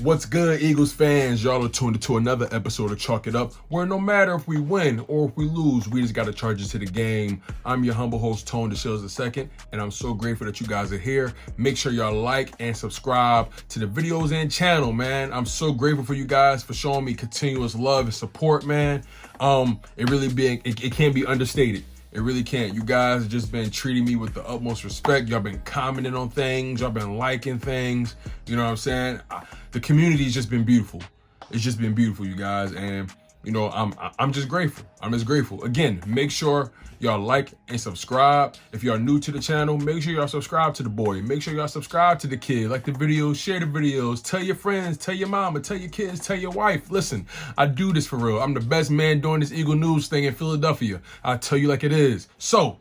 What's good, Eagles fans? Y'all are tuned into another episode of Chalk It Up, where no matter if we win or if we lose, we just got to charge it to the game. I'm your humble host, Tone DeShills II, and I'm so grateful that you guys are here. Make sure y'all like and subscribe to the videos and channel, man. I'm so grateful for you guys for showing me continuous love and support, man. It can't be understated. It really can't. You guys have just been treating me with the utmost respect. Y'all been commenting on things. Y'all been liking things. You know what I'm saying? The community's just been beautiful. It's just been beautiful, you guys. And, you know, I'm just grateful. I'm just grateful. Again, make sure y'all like and subscribe. If y'all new to the channel, make sure y'all subscribe to the boy. Make sure y'all subscribe to the kid. Like the videos, share the videos. Tell your friends, tell your mama, tell your kids, tell your wife. Listen, I do this for real. I'm the best man doing this Eagle News thing in Philadelphia. I tell you like it is. So,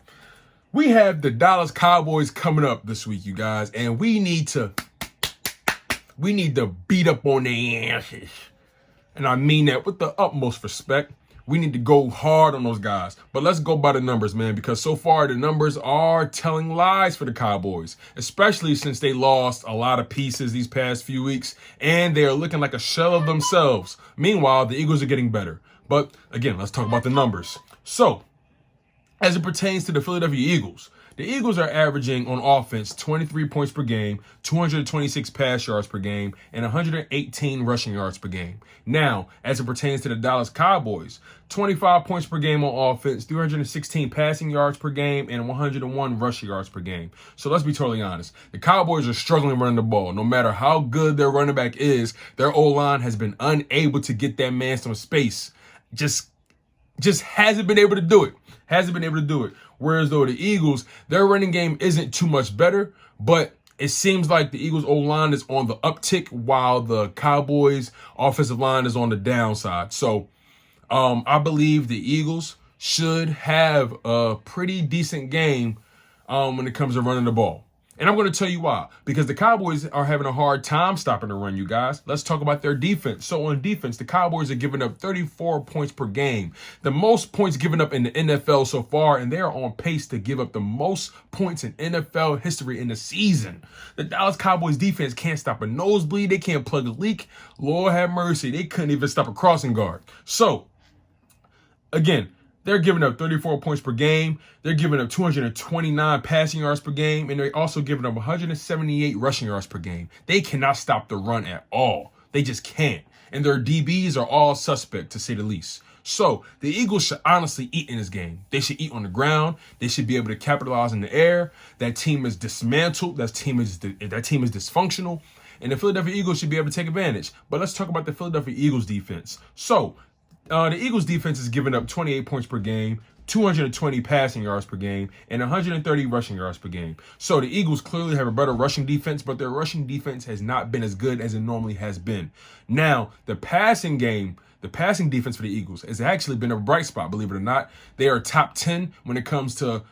we have the Dallas Cowboys coming up this week, you guys. And we need to beat up on their asses. And I mean that with the utmost respect. We need to go hard on those guys. But let's go by the numbers, man, because so far the numbers are telling lies for the Cowboys, especially since they lost a lot of pieces these past few weeks, and they are looking like a shell of themselves. Meanwhile, the Eagles are getting better. But again, let's talk about the numbers. So, as it pertains to the Philadelphia Eagles, the Eagles are averaging on offense 23 points per game, 226 pass yards per game, and 118 rushing yards per game. Now, as it pertains to the Dallas Cowboys, 25 points per game on offense, 316 passing yards per game, and 101 rushing yards per game. So let's be totally honest. The Cowboys are struggling running the ball. No matter how good their running back is, their O-line has been unable to get that man some space. Just hasn't been able to do it. Whereas though the Eagles, their running game isn't too much better, but it seems like the Eagles O-line is on the uptick while the Cowboys offensive line is on the downside. So I believe the Eagles should have a pretty decent game when it comes to running the ball. And I'm going to tell you why. Because the Cowboys are having a hard time stopping the run, you guys. Let's talk about their defense. So on defense, the Cowboys are giving up 34 points per game. The most points given up in the NFL so far, and they are on pace to give up the most points in NFL history in the season. The Dallas Cowboys defense can't stop a nosebleed. They can't plug a leak. Lord have mercy. They couldn't even stop a crossing guard. So, again, they're giving up 34 points per game. They're giving up 229 passing yards per game. And they're also giving up 178 rushing yards per game. They cannot stop the run at all. They just can't. And their DBs are all suspect, to say the least. So the Eagles should honestly eat in this game. They should eat on the ground. They should be able to capitalize in the air. That team is dismantled. That team is dysfunctional. And the Philadelphia Eagles should be able to take advantage. But let's talk about the Philadelphia Eagles defense. So, the Eagles defense is giving up 28 points per game, 220 passing yards per game, and 130 rushing yards per game. So the Eagles clearly have a better rushing defense, but their rushing defense has not been as good as it normally has been. Now, the passing defense for the Eagles has actually been a bright spot, believe it or not. They are top 10 when it comes to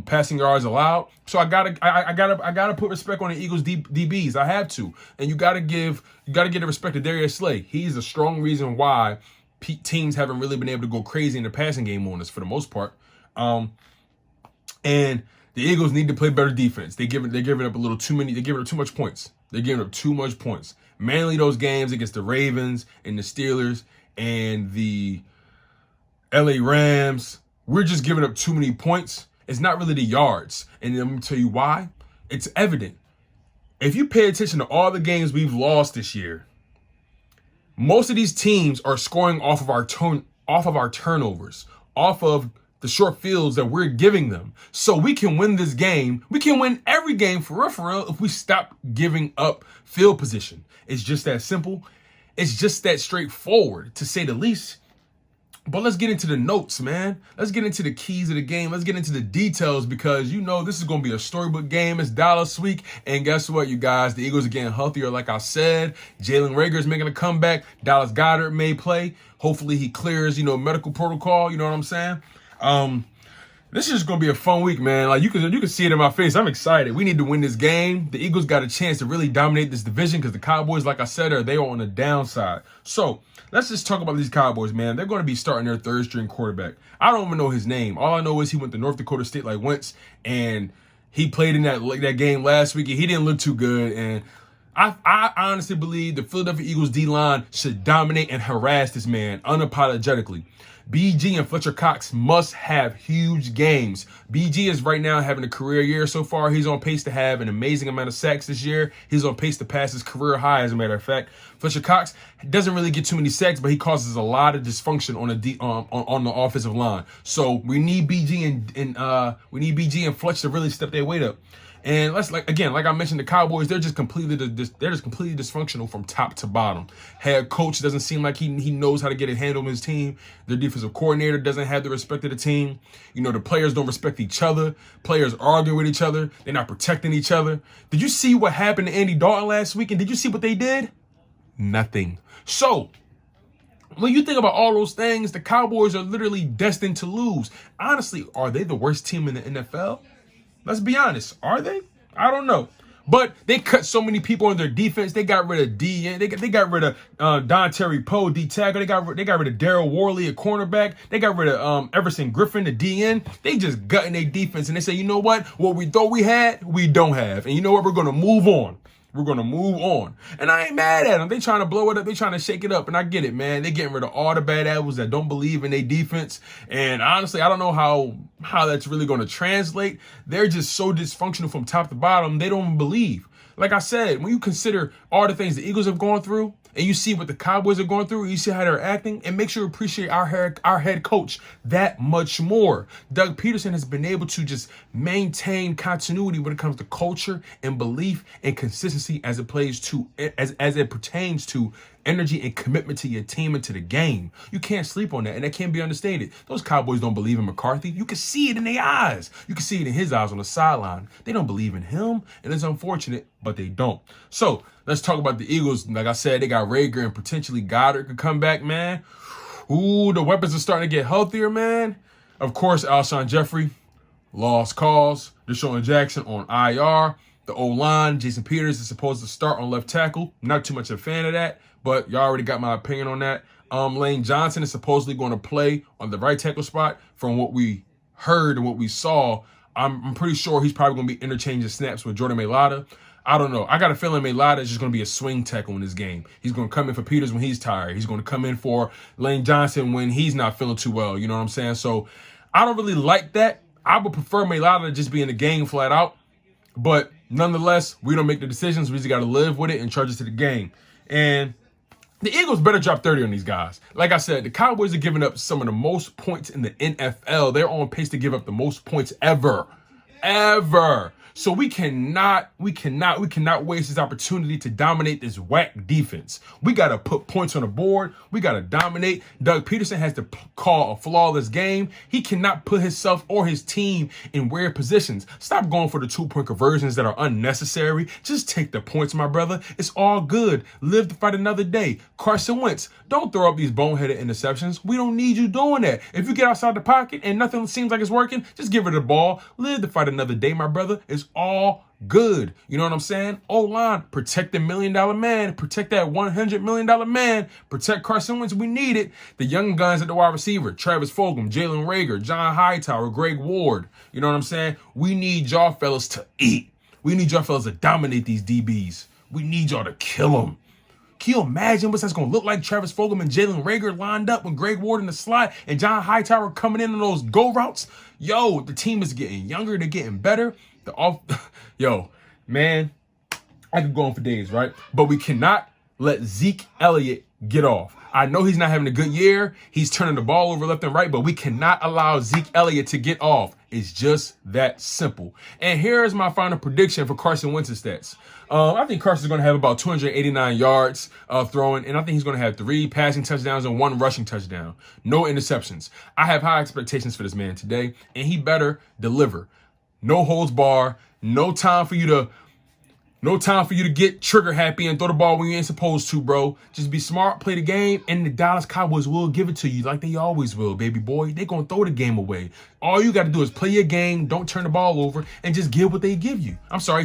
passing yards allowed. So I gotta put respect on the Eagles DBs. I have to. And you gotta give the respect to Darius Slay. He's a strong reason why teams haven't really been able to go crazy in the passing game on us for the most part. And the Eagles need to play better defense. They're giving up a little too many. They're giving up too much points. They're giving up too much points. Mainly those games against the Ravens and the Steelers and the LA Rams. We're just giving up too many points. It's not really the yards. And I'm going to tell you why. It's evident. If you pay attention to all the games we've lost this year, most of these teams are scoring off of our turnovers, off of the short fields that we're giving them. So we can win this game. We can win every game for real if we stop giving up field position. It's just that simple. It's just that straightforward, to say the least. But let's get into the notes, man. Let's get into the keys of the game. Let's get into the details, because you know this is going to be a storybook game. It's Dallas week. And guess what, you guys? The Eagles are getting healthier, like I said. Jalen Reagor is making a comeback. Dallas Goedert may play. Hopefully he clears, medical protocol. You know what I'm saying? This is just going to be a fun week, man. Like you can see it in my face. I'm excited. We need to win this game. The Eagles got a chance to really dominate this division because the Cowboys, like I said, they are on the downside. So let's just talk about these Cowboys, man. They're going to be starting their third-string quarterback. I don't even know his name. All I know is he went to North Dakota State like Wentz, and he played in that game last week, and he didn't look too good. And I honestly believe the Philadelphia Eagles D-line should dominate and harass this man unapologetically. BG and Fletcher Cox must have huge games. BG is right now having a career year so far. He's on pace to have an amazing amount of sacks this year. He's on pace to pass his career high, as a matter of fact. Fletcher Cox doesn't really get too many sacks, but he causes a lot of dysfunction on the offensive line. So we need BG and Fletcher to really step their weight up. And like I mentioned, the Cowboys, they're just completely dysfunctional from top to bottom. Head coach doesn't seem like he knows how to get a handle on his team. Their defensive coordinator doesn't have the respect of the team. You know, the players don't respect each other. Players argue with each other. They're not protecting each other. Did you see what happened to Andy Dalton last week? And did you see what they did? Nothing. So when you think about all those things, the Cowboys are literally destined to lose. Honestly, are they the worst team in the NFL? Let's be honest. Are they? I don't know. But they cut so many people on their defense. They got rid of DN. They got rid of Don Terry Poe, D tackle. They got rid of Darryl Worley, a cornerback. They got rid of Everson Griffin, the DN. They just gutting their defense, and they say, you know what? What we thought we had, we don't have. And you know what? We're gonna move on. We're going to move on. And I ain't mad at them. They trying to blow it up. They trying to shake it up. And I get it, man. They getting rid of all the bad apples that don't believe in their defense. And honestly, I don't know how that's really going to translate. They're just so dysfunctional from top to bottom. They don't believe. Like I said, when you consider all the things the Eagles have gone through, and you see what the Cowboys are going through, and you see how they're acting, it makes you appreciate our head coach that much more. Doug Pederson has been able to just maintain continuity when it comes to culture and belief and consistency as it pertains to energy and commitment to your team and to the game. You can't sleep on that, and that can't be understated. Those Cowboys don't believe in McCarthy. You can see it in their eyes. You can see it in his eyes on the sideline. They don't believe in him, and it's unfortunate, but they don't. So let's talk about the Eagles. Like I said, they got Rager and potentially Goddard could come back, man. Ooh, the weapons are starting to get healthier, man. Of course, Alshon Jeffrey, lost cause. Deshaun Jackson on IR. The O-line, Jason Peters is supposed to start on left tackle. Not too much a fan of that, but y'all already got my opinion on that. Lane Johnson is supposedly going to play on the right tackle spot. From what we heard and what we saw, I'm pretty sure he's probably going to be interchanging snaps with Jordan Mailata. I don't know. I got a feeling Mailata is just going to be a swing tackle in this game. He's going to come in for Peters when he's tired. He's going to come in for Lane Johnson when he's not feeling too well. You know what I'm saying? So I don't really like that. I would prefer Mailata to just be in the game flat out. But nonetheless, we don't make the decisions. We just got to live with it and charge it to the game. And the Eagles better drop 30 on these guys. Like I said, the Cowboys are giving up some of the most points in the NFL. They're on pace to give up the most points ever. So we cannot waste this opportunity to dominate this whack defense. We got to put points on the board. We got to dominate. Doug Pederson has to call a flawless game. He cannot put himself or his team in weird positions. Stop going for the 2-point conversions that are unnecessary. Just take the points, my brother. It's all good. Live to fight another day. Carson Wentz, don't throw up these boneheaded interceptions. We don't need you doing that. If you get outside the pocket and nothing seems like it's working, just give it the ball. Live to fight another day, my brother. It's all good. You know what I'm saying? O-line, protect the $1 million man. Protect that $100 million man. Protect Carson Wentz. We need it. The young guns at the wide receiver, Travis Fulgham, Jalen Reagor, John Hightower, Greg Ward. You know what I'm saying? We need y'all fellas to eat. We need y'all fellas to dominate these DBs. We need y'all to kill them. Can you imagine what that's going to look like? Travis Fulgham and Jalen Reagor lined up with Greg Ward in the slot and John Hightower coming in on those go routes. Yo, the team is getting younger. They're getting better. Yo, man, I could go on for days, right? But we cannot let Zeke Elliott get off. I know he's not having a good year. He's turning the ball over left and right, but we cannot allow Zeke Elliott to get off. It's just that simple. And here is my final prediction for Carson Wentz's stats. I think Carson's going to have about 289 yards throwing, and I think he's going to have 3 passing touchdowns and 1 rushing touchdown. No interceptions. I have high expectations for this man today, and he better deliver. No holds bar. No time for you to get trigger happy and throw the ball when you ain't supposed to, bro. Just be smart, play the game, and the Dallas Cowboys will give it to you like they always will, baby boy. They gonna throw the game away. All you got to do is play your game, don't turn the ball over, and just give what they give you.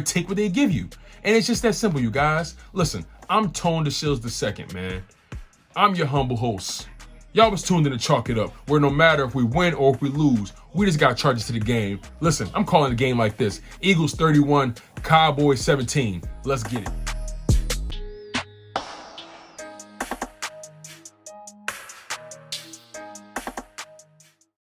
Take what they give you. And it's just that simple, you guys. Listen, I'm Tone DeShields II, man. I'm your humble host. Y'all was tuned in to Chalk It Up, where no matter if we win or if we lose, we just got charges to the game. Listen, I'm calling the game like this. Eagles 31, Cowboys 17. Let's get it.